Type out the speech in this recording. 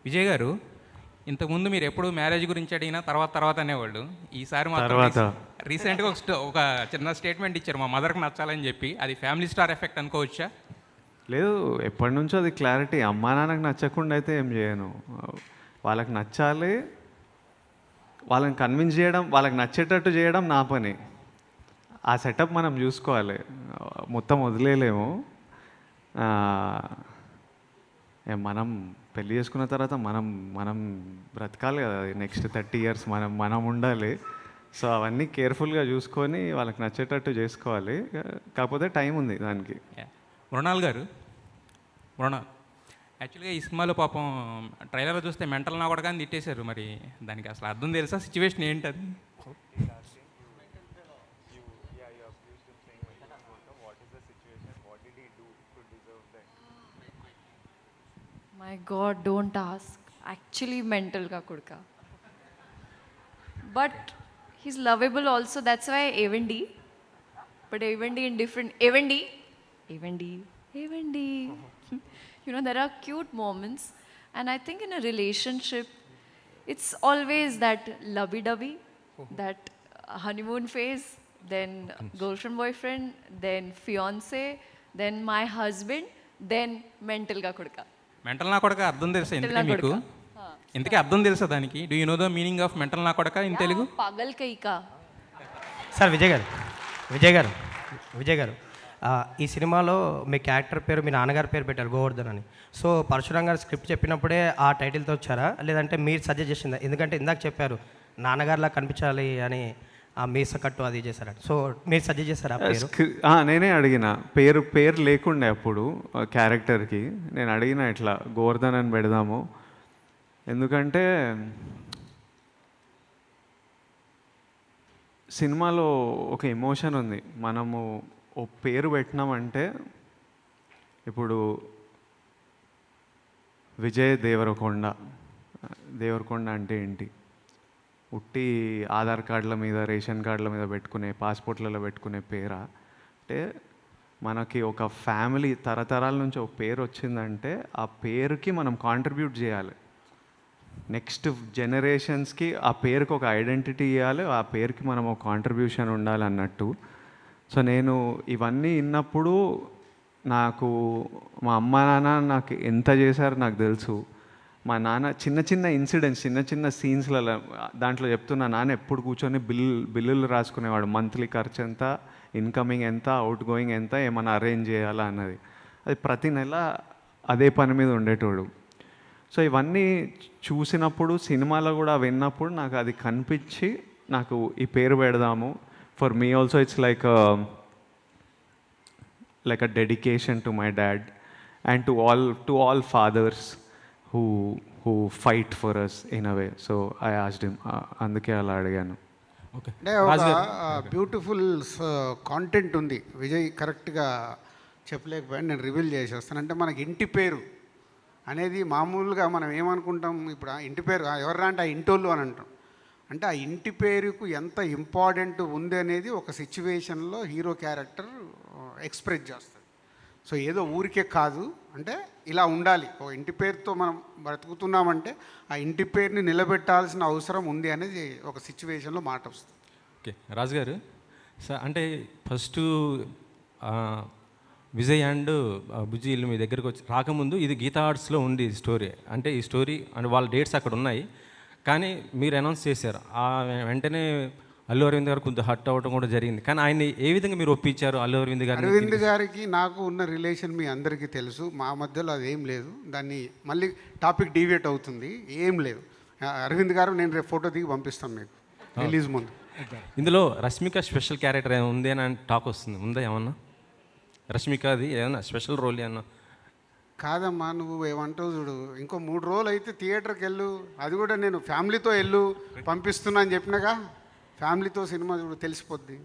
విజయ్ గారు, ఇంతకుముందు మీరు ఎప్పుడు మ్యారేజ్ గురించి అడిగినా తర్వాత తర్వాత అనేవాళ్ళు. ఈసారి మాత్రం తర్వాత రీసెంట్గా ఒక చిన్న స్టేట్మెంట్ ఇచ్చారు, మా మదర్కి నచ్చాలని చెప్పి. అది ఫ్యామిలీ స్టార్ ఎఫెక్ట్ అనుకోవచ్చా? లేదు, ఎప్పటి నుంచో అది క్లారిటీ. అమ్మా నాన్నకు నచ్చకుండా అయితే ఏం చేయను. వాళ్ళకి నచ్చాలి, వాళ్ళని కన్విన్స్ చేయడం, వాళ్ళకి నచ్చేటట్టు చేయడం నా పని. ఆ సెటప్ మనం చూసుకోవాలి, మొత్తం వదిలేయలేము. మనం పెళ్ళి చేసుకున్న తర్వాత మనం మనం బ్రతకాలి కదా, నెక్స్ట్ 30 years మనం ఉండాలి. సో అవన్నీ కేర్ఫుల్గా చూసుకొని వాళ్ళకి నచ్చేటట్టు చేసుకోవాలి. కాకపోతే టైం ఉంది దానికి. మృణాల్ గారు, మృణాల్ యాక్చువల్గా ఈ సినిమాలో పాపం ట్రైలర్లో చూస్తే మెంటల్ నా కూడా కానీ తిట్టేశారు. మరి దానికి అసలు అర్థం తెలుసా? సిచ్యువేషన్ ఏంటది? My God, don't ask. Actually, mental ka kudka. But he's lovable also. That's why Evendi. But Evendi in different. Evendi. You know, there are cute moments. And I think in a relationship, it's always that lovey-dovey, that honeymoon phase, then girlfriend, boyfriend, then fiance, then my husband, then mental ka kudka. Mental నా కొడక అర్థం తెలుసా ఇంతకీ మీకు? ఇంతకీ అర్థం తెలుసా దానికి? Do you know the meaning of mental నా కొడక in Telugu? Paagal కైకా. Sir Vijay గారు ఈ సినిమాలో మీ క్యారెక్టర్ పేరు మీ నాన్నగారి పేరు పెట్టారు, గోవర్ధన్ అని. సో పరశురామ్ గారు స్క్రిప్ట్ చెప్పినప్పుడే ఆ టైటిల్తో వచ్చారా, లేదంటే మీరు సజెస్ట్ చేసిందా? ఎందుకంటే ఇందాక చెప్పారు నాన్నగారిలా కనిపించాలి అని, ఆ మీస కట్టు అది చేశారు. సో మీరు సజెస్ట్ చేశారా పేరు? నేనే అడిగిన, పేరు లేకుండే అప్పుడు క్యారెక్టర్కి. నేను అడిగిన ఇట్లా గోవర్ధన్ అని పెడదాము, ఎందుకంటే సినిమాలో ఒక ఎమోషన్ ఉంది. మనము ఓ పేరు పెట్టినామంటే, ఇప్పుడు విజయ్ దేవరకొండ అంటే ఏంటి? ఉట్టి ఆధార్ కార్డుల మీద, రేషన్ కార్డుల మీద పెట్టుకునే, పాస్పోర్ట్లలో పెట్టుకునే పేరా? అంటే మనకి ఒక ఫ్యామిలీ తరతరాల నుంచి ఒక పేరు వచ్చిందంటే ఆ పేరుకి మనం కాంట్రిబ్యూట్ చేయాలి. నెక్స్ట్ జనరేషన్స్కి ఆ పేరుకి ఒక ఐడెంటిటీ ఇవ్వాలి, ఆ పేరుకి మనం ఒక కాంట్రిబ్యూషన్ ఉండాలి అన్నట్టు. సో నేను ఇవన్నీ విన్నప్పుడు నాకు మా అమ్మ నాన్న నాకు ఎంత చేశారో నాకు తెలుసు. మా నాన్న చిన్న ఇన్సిడెంట్స్, చిన్న సీన్స్లలో దాంట్లో చెప్తున్నా, నాన్న ఎప్పుడు కూర్చొని బిల్లులు రాసుకునేవాడు. మంత్లీ ఖర్చు ఎంత, ఇన్కమింగ్ ఎంత, అవుట్ గోయింగ్ ఎంత, ఏమైనా అరేంజ్ చేయాలా అన్నది. అది ప్రతి నెల అదే పని మీద ఉండేటోడు. సో ఇవన్నీ చూసినప్పుడు, సినిమాలో కూడా విన్నప్పుడు నాకు అది కనిపించి, నాకు ఈ పేరు పెడదాము. For me also it's like a dedication to my dad and to all fathers who fight for us in a way. So I asked him, అందుకే అలా అడిగాను. అంటే ఒక బ్యూటిఫుల్ కాంటెంట్ ఉంది. విజయ్ కరెక్ట్గా చెప్పలేకపోయాను, నేను రివీల్ చేసేస్తాను. అంటే మనకి ఇంటి పేరు అనేది మామూలుగా మనం ఏమనుకుంటాం, ఇప్పుడు ఆ ఇంటి పేరు ఎవర్రా అంటే ఆ ఇంటోళ్ళు అని అంటాం. అంటే ఆ ఇంటి పేరుకు ఎంత ఇంపార్టెంట్ ఉంది అనేది ఒక సిచ్యువేషన్లో హీరో క్యారెక్టర్ ఎక్స్ప్రెస్ చేస్తుంది. సో ఏదో ఊరికే కాదు, అంటే ఇలా ఉండాలి. ఒక ఇంటి పేరుతో మనం బ్రతుకుతున్నామంటే ఆ ఇంటి పేరుని నిలబెట్టాల్సిన అవసరం ఉంది అనేది ఒక సిచ్యువేషన్లో మాట వస్తుంది. ఓకే రాజు గారు, సార్ అంటే ఫస్ట్ విజయ్ అండ్ బుజ్జి ఇల్లు మీ దగ్గరకు వచ్చి రాకముందు ఇది గీతా ఆర్ట్స్లో ఉంది స్టోరీ. అంటే ఈ స్టోరీ అండ్ వాళ్ళ డేట్స్ అక్కడ ఉన్నాయి, కానీ మీరు అనౌన్స్ చేశారు. వెంటనే అల్లు అరవింద్ గారు కొంచెం హర్ట్ అవ్వడం కూడా జరిగింది. కానీ ఆయన్ని ఏ విధంగా మీరు ఒప్పించారు? అరవింద్ గారికి నాకు ఉన్న రిలేషన్ మీ అందరికీ తెలుసు. మా మధ్యలో అదేం లేదు. దాన్ని మళ్ళీ టాపిక్ డీవియేట్ అవుతుంది. ఏం లేదు. అరవింద్ గారు నేను రేపు ఫోటో దిగి పంపిస్తాను మీకు రిలీజ్ ముందు. ఇందులో రష్మిక స్పెషల్ క్యారెక్టర్ ఉంది అని టాక్ వస్తుంది, ఉందా ఏమన్నా? రష్మికది ఏమన్నా స్పెషల్ రోల్ ఏమన్నా? కాదమ్మా, నువ్వు ఏమంటావు చూడు, ఇంకో 3 రోజులు అయితే థియేటర్కి వెళ్ళు. అది కూడా నేను ఫ్యామిలీతో పంపిస్తున్నా అని చెప్పినాగా. ఫ్యామిలీతో సినిమా చూడు, తెలిసిపోద్ది.